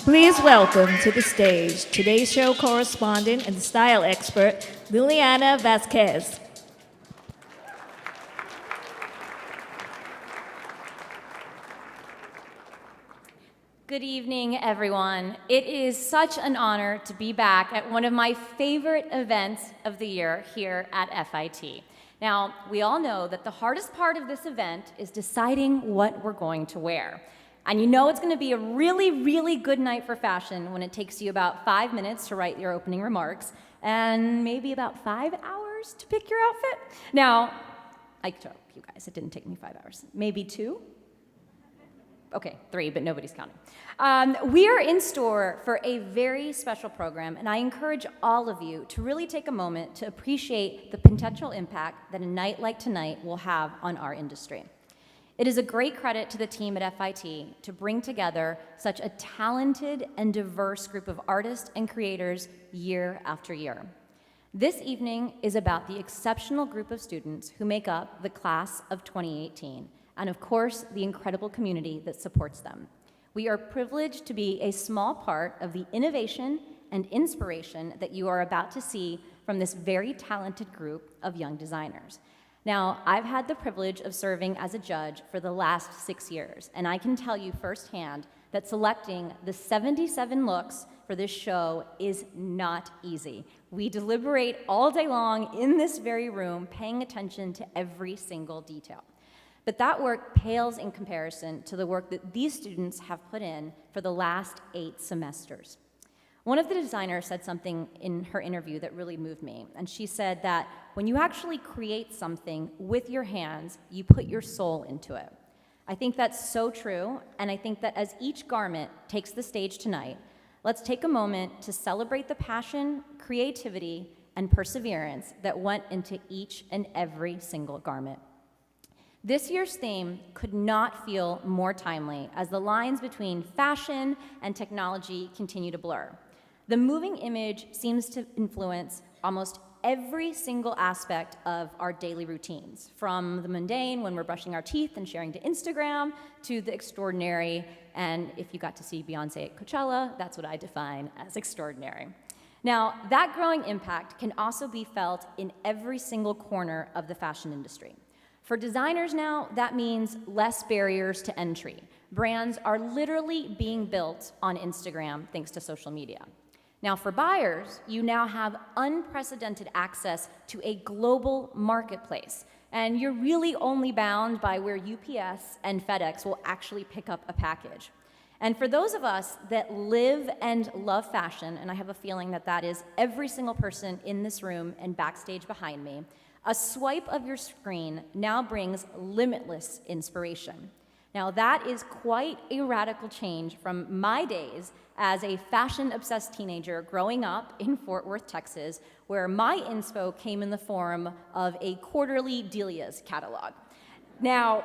Please welcome to the stage today's show correspondent and style expert, Liliana Vasquez. Good evening, everyone. It is such an honor to be back at one of my favorite events of the year here at FIT. Now, we all know that the hardest part of this event is deciding what we're going to wear. And you know it's going to be a really, really good night for fashion when it takes you about 5 minutes to write your opening remarks and maybe about 5 hours to pick your outfit. Now, I joke, you guys, it didn't take me 5 hours. Maybe 2? Okay, 3, but nobody's counting. We are in store for a very special program, and I encourage all of you to really take a moment to appreciate the potential impact that a night like tonight will have on our industry. It is a great credit to the team at FIT to bring together such a talented and diverse group of artists and creators year after year. This evening is about the exceptional group of students who make up the class of 2018, and of course, the incredible community that supports them. We are privileged to be a small part of the innovation and inspiration that you are about to see from this very talented group of young designers. Now, I've had the privilege of serving as a judge for the last 6 years, and I can tell you firsthand that selecting the 77 looks for this show is not easy. We deliberate all day long in this very room, paying attention to every single detail. But that work pales in comparison to the work that these students have put in for the last 8 semesters. One of the designers said something in her interview that really moved me, and she said that when you actually create something with your hands, you put your soul into it. I think that's so true, and I think that as each garment takes the stage tonight, let's take a moment to celebrate the passion, creativity, and perseverance that went into each and every single garment. This year's theme could not feel more timely as the lines between fashion and technology continue to blur. The moving image seems to influence almost every single aspect of our daily routines, from the mundane when we're brushing our teeth and sharing to Instagram, to the extraordinary, and if you got to see Beyonce at Coachella, that's what I define as extraordinary. Now, that growing impact can also be felt in every single corner of the fashion industry. For designers now, that means less barriers to entry. Brands are literally being built on Instagram thanks to social media. Now, for buyers, you now have unprecedented access to a global marketplace, and you're really only bound by where UPS and FedEx will actually pick up a package. And for those of us that live and love fashion, and I have a feeling that that is every single person in this room and backstage behind me, a swipe of your screen now brings limitless inspiration. Now, that is quite a radical change from my days as a fashion-obsessed teenager growing up in Fort Worth, Texas, where my inspo came in the form of a quarterly Delia's catalog. Now,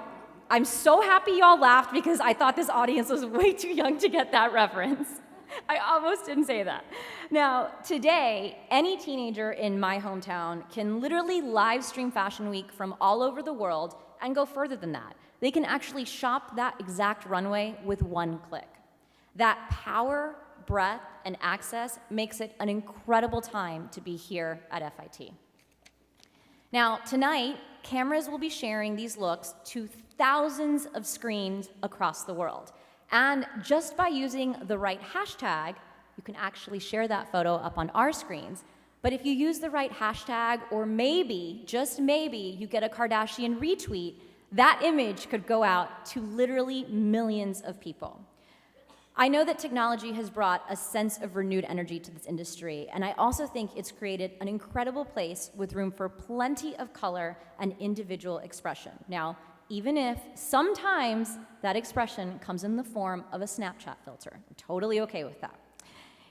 I'm so happy y'all laughed because I thought this audience was way too young to get that reference. I almost didn't say that. Now, today, any teenager in my hometown can literally live stream Fashion Week from all over the world and go further than that. They can actually shop that exact runway with one click. That power, breadth, and access makes it an incredible time to be here at FIT. Now, tonight, cameras will be sharing these looks to thousands of screens across the world. And just by using the right hashtag, you can actually share that photo up on our screens. But if you use the right hashtag, or maybe, just maybe, you get a Kardashian retweet, that image could go out to literally millions of people. I know that technology has brought a sense of renewed energy to this industry, and I also think it's created an incredible place with room for plenty of color and individual expression. Now, even if sometimes that expression comes in the form of a Snapchat filter. I'm totally okay with that.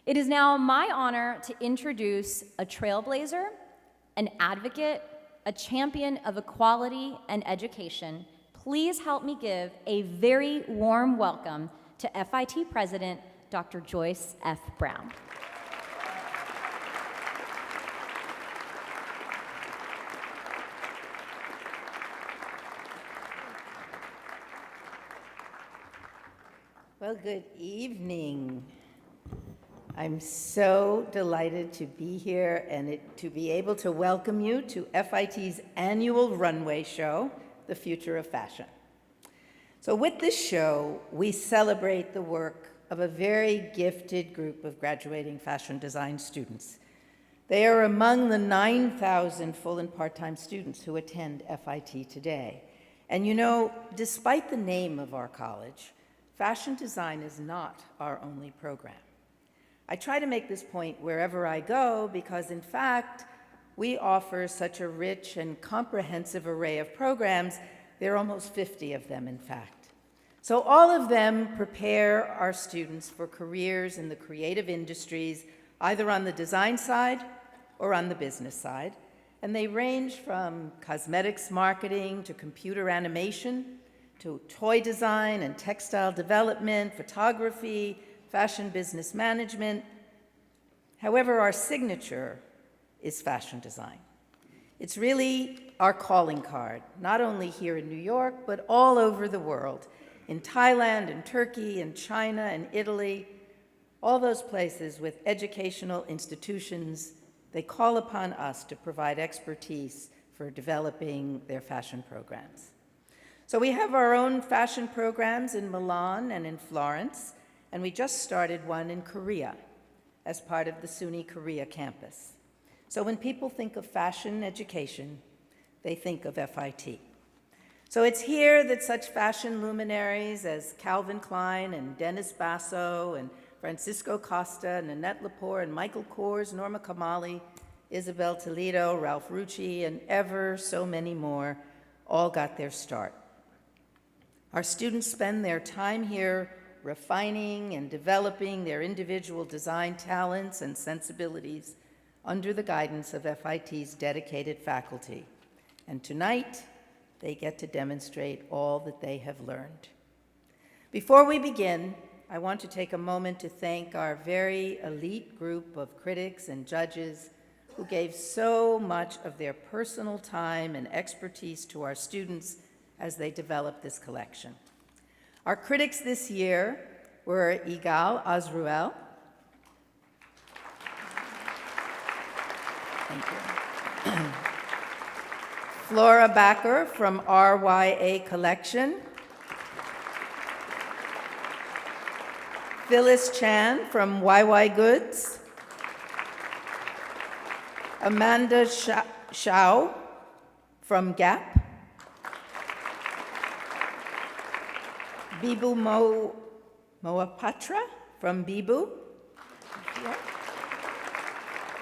It is now my honor to introduce a trailblazer, an advocate, a champion of equality and education. Please help me give a very warm welcome to FIT President, Dr. Joyce F. Brown. Well, good evening. I'm so delighted to be here and to be able to welcome you to FIT's annual runway show, The Future of Fashion. So with this show, we celebrate the work of a very gifted group of graduating fashion design students. They are among the 9,000 full and part-time students who attend FIT today. And you know, despite the name of our college, fashion design is not our only program. I try to make this point wherever I go because, in fact, we offer such a rich and comprehensive array of programs. There are almost 50 of them, in fact. So all of them prepare our students for careers in the creative industries, either on the design side or on the business side. And they range from cosmetics marketing to computer animation to toy design and textile development, photography, fashion business management. However, our signature is fashion design. It's really our calling card, not only here in New York, but all over the world, in Thailand and Turkey and China and Italy, all those places with educational institutions. They call upon us to provide expertise for developing their fashion programs. So we have our own fashion programs in Milan and in Florence, and we just started one in Korea as part of the SUNY Korea campus. So when people think of fashion education, they think of FIT. So it's here that such fashion luminaries as Calvin Klein and Dennis Basso and Francisco Costa, Nanette Lepore, and Michael Kors, Norma Kamali, Isabel Toledo, Ralph Rucci, and ever so many more all got their start. Our students spend their time here refining and developing their individual design talents and sensibilities under the guidance of FIT's dedicated faculty. And tonight, they get to demonstrate all that they have learned. Before we begin, I want to take a moment to thank our very elite group of critics and judges who gave so much of their personal time and expertise to our students as they developed this collection. Our critics this year were Igal Azruel. Thank you. Flora Backer from RYA Collection. Phyllis Chan from YY Goods. Amanda Shao from Gap. Bibu Moapatra from Bibu.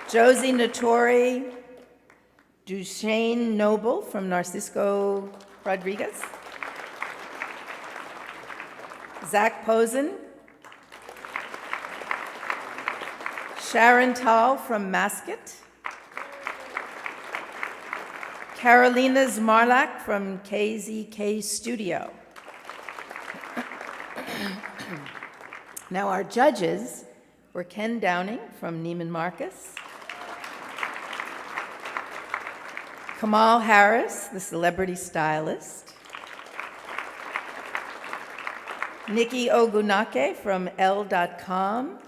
Josie Notori Duchesne Noble from Narcisco Rodriguez. Zach Posen. Sharon Tal from Mascot. Carolina Zmarlak from KZK Studio. Now our judges were Ken Downing from Neiman Marcus, Kamal Harris, the celebrity stylist, Nikki Ogunake from Elle.com,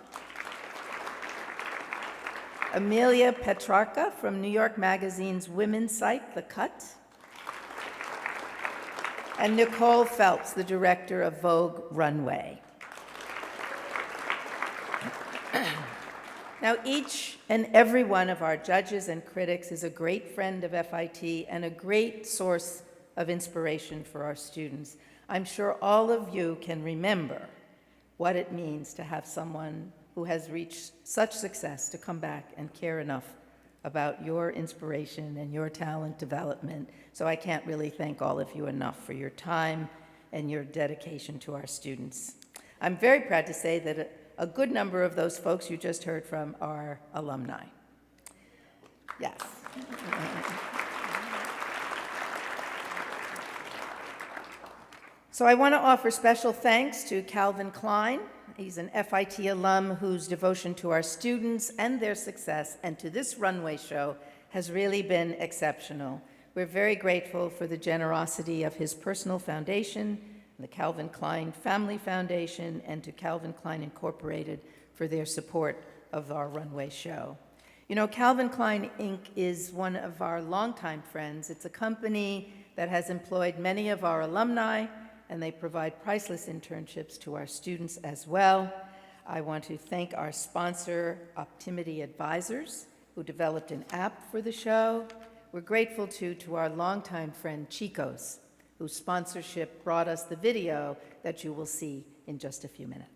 Amelia Petrarca from New York Magazine's women's site, The Cut, and Nicole Phelps, the director of Vogue Runway. Now, each and every one of our judges and critics is a great friend of FIT and a great source of inspiration for our students. I'm sure all of you can remember what it means to have someone who has reached such success to come back and care enough about your inspiration and your talent development. So I can't really thank all of you enough for your time and your dedication to our students. I'm very proud to say that a good number of those folks you just heard from are alumni. Yes. So I want to offer special thanks to Calvin Klein. He's an FIT alum whose devotion to our students and their success and to this runway show has really been exceptional. We're very grateful for the generosity of his personal foundation, the Calvin Klein Family Foundation, and to Calvin Klein Incorporated for their support of our runway show. You know, Calvin Klein Inc. is one of our longtime friends. It's a company that has employed many of our alumni, and they provide priceless internships to our students as well. I want to thank our sponsor, Optimity Advisors, who developed an app for the show. We're grateful, too, to our longtime friend, Chico's, whose sponsorship brought us the video that you will see in just a few minutes.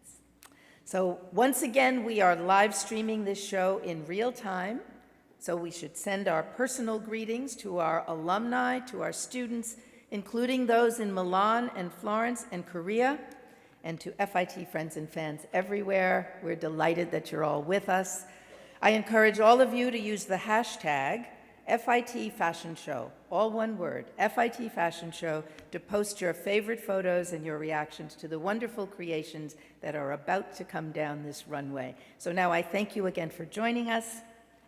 So once again, we are live streaming this show in real time, so we should send our personal greetings to our alumni, to our students, including those in Milan and Florence and Korea, and to FIT friends and fans everywhere. We're delighted that you're all with us. I encourage all of you to use the hashtag FIT Fashion Show, all one word, FIT Fashion Show, to post your favorite photos and your reactions to the wonderful creations that are about to come down this runway. So now I thank you again for joining us,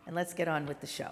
and let's get on with the show.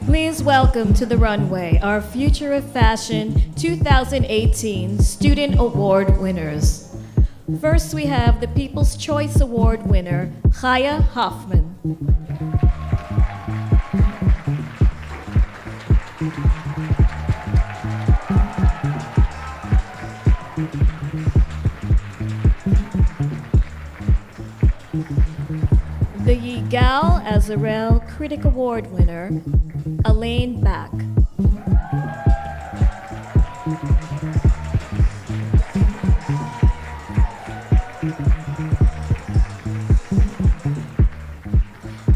Please welcome to the runway our Future of Fashion 2018 Student Award winners. First, we have the People's Choice Award winner, Chaya Hoffman. The Yigal Azarel Critic Award winner, Elaine Back.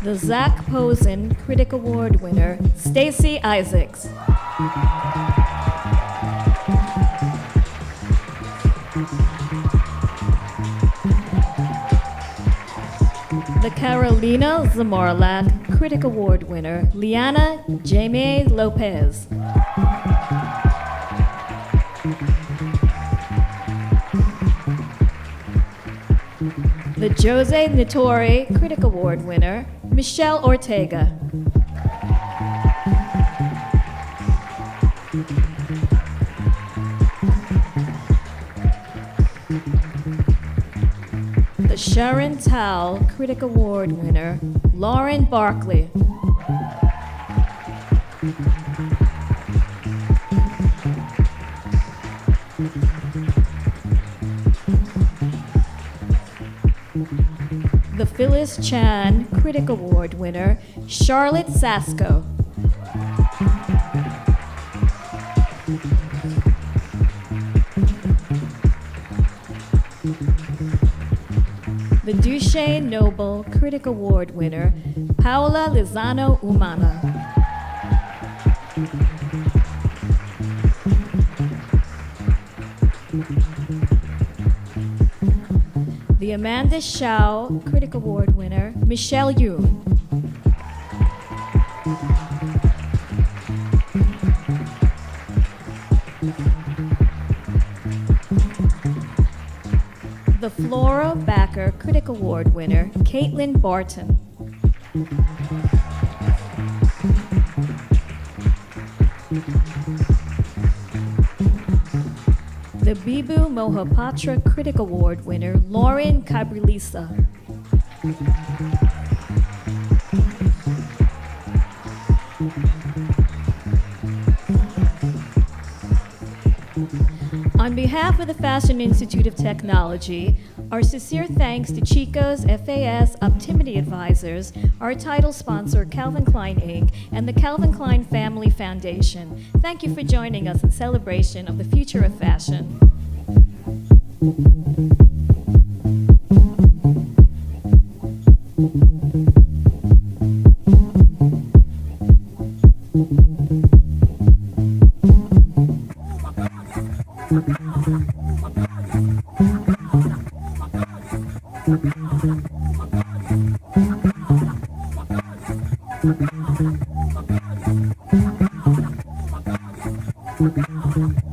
The Zach Posen Critic Award winner, Stacy Isaacs. The Carolina Zamorland Critic Award winner, Liana Jaime Lopez. The Jose Nitori Critic Award winner, Michelle Ortega. The Sharon Tal Critic Award winner, Lauren Barkley. The Phyllis Chan Critic Award winner, Charlotte Sasko. The Duchesne Noble Critic Award winner, Paola Lizano Umana. The Amanda Shao Critic Award winner, Michelle Yoon. The Flora Backer Critic Award winner, Caitlin Barton. The Bibu Mohapatra Critic Award winner, Lauren Cabrilisa. On behalf of the Fashion Institute of Technology, our sincere thanks to Chico's FAS Optimity Advisors, our title sponsor, Calvin Klein Inc., and the Calvin Klein Family Foundation. Thank you for joining us in celebration of the future of fashion. Thank you.